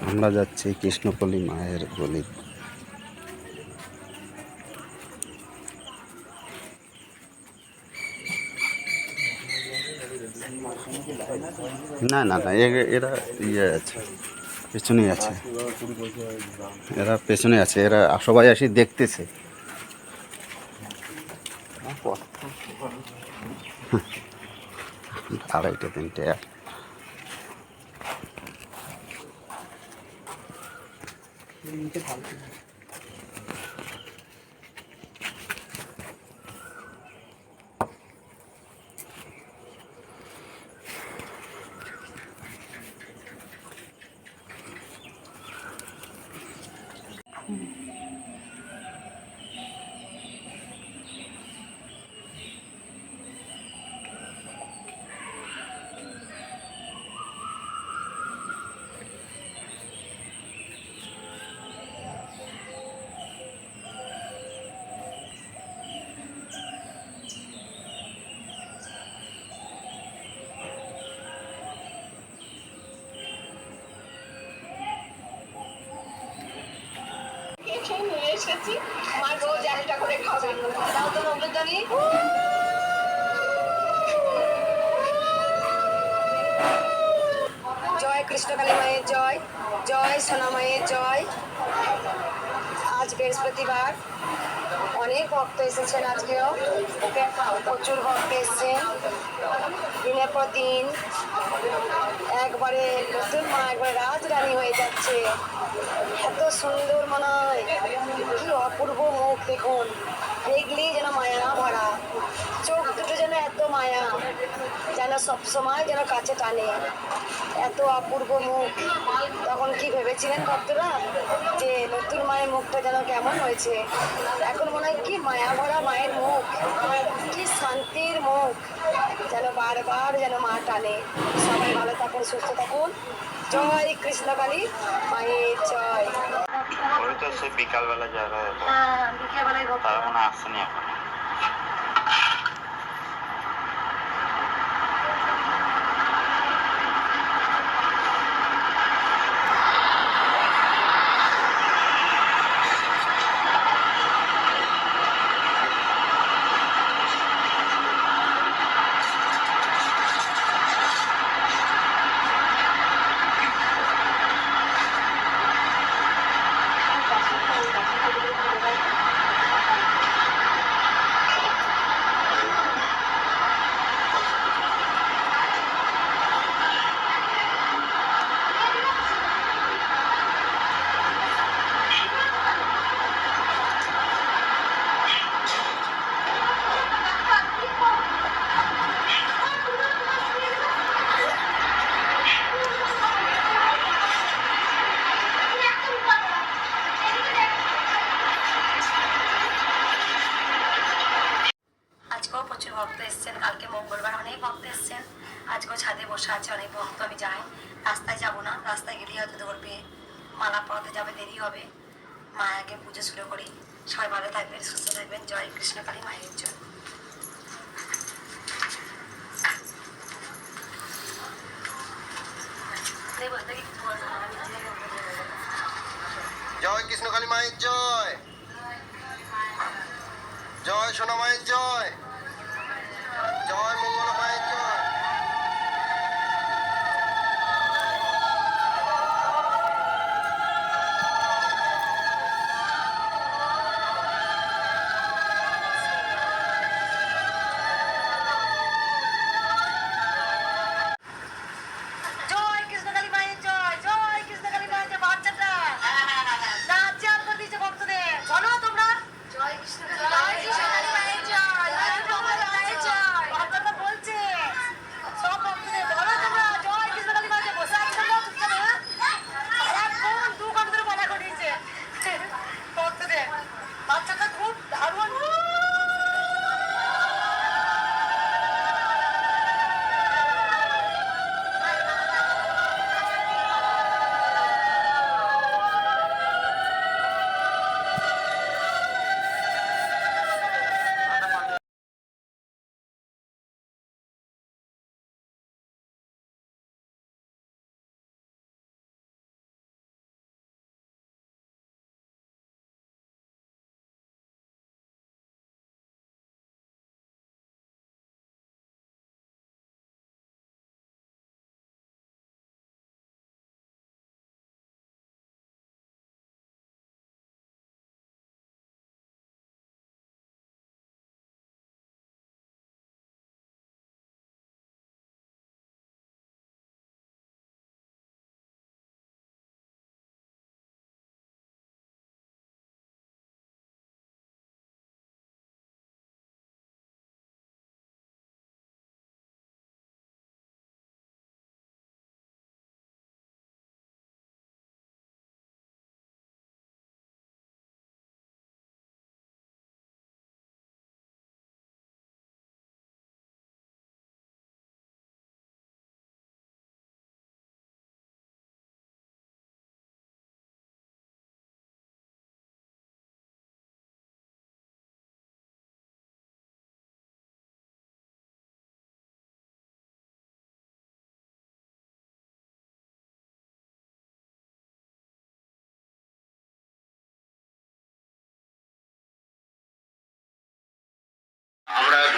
আমরা যাচ্ছি কৃষ্ণপল্লী মায়ের গলি। না না না, এরা ইয়ে আছে, পেছনেই আছে, এরা পেছনে আছে, এরা সবাই আসি দেখতেছে। আড়াইটে তিনটে নিয়ে এসেছি। মা রোজ একটা করে খাবে, দাও তো নবদানি। জয় কৃষ্ণকালী মায়ের জয়, জয় সোনা মায়ের জয়। আজ বৃহস্পতিবার, অনেক ভক্ত এসেছেন। আজকেও প্রচুর ভক্ত এসেছেন, দিনের পর দিন। একবারে নতুন মা একবারে রাজরানী হয়ে যাচ্ছে। এত সুন্দর মনে হয়, কি অপূর্ব মুখ দেখুন, দেখলেই যেন মায়া ভরা। চোখ দুটো যেন এত মায়া, যেন সবসময় যেন কাছে টানে, এত অপূর্ব মুখ। তখন কি ভেবেছিলেন ভক্তরা যে নতুন মায়ের মুখটা যেন কেমন হয়েছে? এখন মনে হয় কি মায়া ভরা মায়ের মুখ, কি শান্তির মুখ, যেন বারবার যেন মা টানে। সবাই ভালো থাকুন, সুস্থ থাকুন। জয় কৃষ্ণকালী মায়ের জয়। ওই তো সে বিকালবেলা যারা বিকেলবেলায় তারা মনে আসছেনি এখন। আজকেও প্রচুর ভক্ত এসছেন, কালকে মঙ্গলবার অনেক ভক্ত এসছেন। আজকেও ছাদে বসে আছে অনেক ভক্ত। আমি যাই, রাস্তায় যাব না, রাস্তায় গেলেই হয়তো ধরবে, মালা পড়াতে যাবে, দেরি হবে। মায়াকে পুজো শুরু করি। সবাই ভালো থাকবেন, সুস্থ থাকবেন। জয় কৃষ্ণকালী মায়ের জয়। জয় কৃষ্ণকালী মায়ের জয়, জয় সোনা মায়ের জয়, জয় মঙ্গল মায়ের জয়। জয় কৃষ্ণকালী মায়ের জয়, জয় কৃষ্ণকালী মায়ের জয়। বাচ্চাটা নাচে আর করে দিচ্ছে ভক্তদের। চলো তোমরা, জয় কৃষ্ণকালী মায়ের জয়, জয় কৃষ্ণকালী মায়ের জয়। ভক্তরা বলছে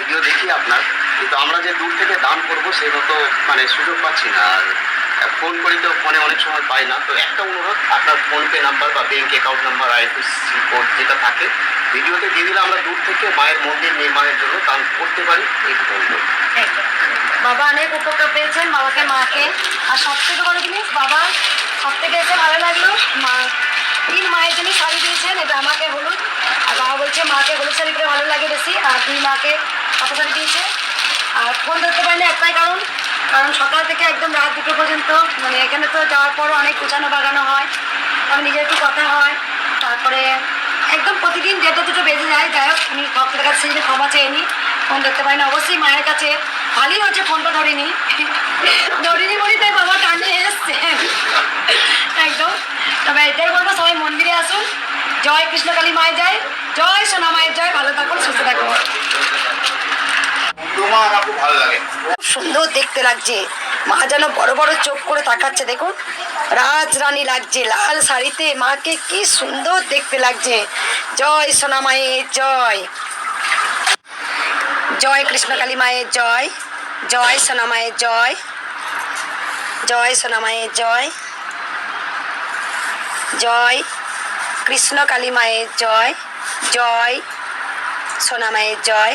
ভিডিও দেখি আপনার, কিন্তু আমরা যে দূর থেকে দান করবো সেটা তো মানে সুযোগ পাচ্ছি না। আর ফোন করি তো ফোনে অনেক সময় পাই না। তো একটা অনুরোধ, আপনার ফোনপে নাম্বার বা bank account number IFSC code যেটা থাকে ভিডিওতে দিয়ে দিলে আমরা দূর থেকে মায়ের মন্দির নির্মাণের জন্য দান করতে পারি। এইটুকু অনুরোধ। বাবা অনেক উপকার পেয়েছেন, বাবাকে মাকে। আর সব থেকে বড় জিনিস, বাবা সব থেকে এসে ভালো লাগলো, মা 3 মায়ের জন্য শাড়ি দিয়েছেন, এটা আমাকে হলুদ, আর বাবা বলছে মাকে হলুদ শাড়ি করে ভালো লাগে বেশি, আর 2 মাকে সাদা শাড়ি দিয়েছে। আর ফোন ধরতে পারি না একটাই কারণ, সকাল থেকে একদম রাত 2টো পর্যন্ত, মানে এখানে তো যাওয়ার পরও অনেক গোছানো বাগানো হয়, আমি নিজের একটু কথা হয়, তারপরে একদম প্রতিদিন 1:30-2টো বেজে যায়। যাই হোক, আমি ভক্তের কাছে যদি ক্ষমা চেয়ে নিই, ফোন ধরতে পারি না। অবশ্যই মায়ের কাছে ভালোই হচ্ছে ফোনটা ধরিনি বলি, তাই বাবা টানে এসছে একদম। তবে এটাই বলবো, সবাই মন্দিরে আসুন। জয় কৃষ্ণকালী মায়ের জয়, জয় সোনা মায়ের জয়। ভালো থাকুন, সুস্থ থাকুন। তোমার আমার খুব ভালো লাগে। খুব সুন্দর দেখতে লাগছে, মা যেন বড় বড় চোখ করে তাকাচ্ছে, দেখুন রাজরানী লাগছে লাল শাড়িতে, মাকে কি সুন্দর দেখতে লাগছে। জয় সোনা মায়ের জয়, জয় কৃষ্ণকালী মায়ের জয়, জয় সোনা মায়ের জয়, জয় সোনা মায়ের জয়, জয় কৃষ্ণকালী মায়ের জয়, জয় সোনা মায়ের জয়।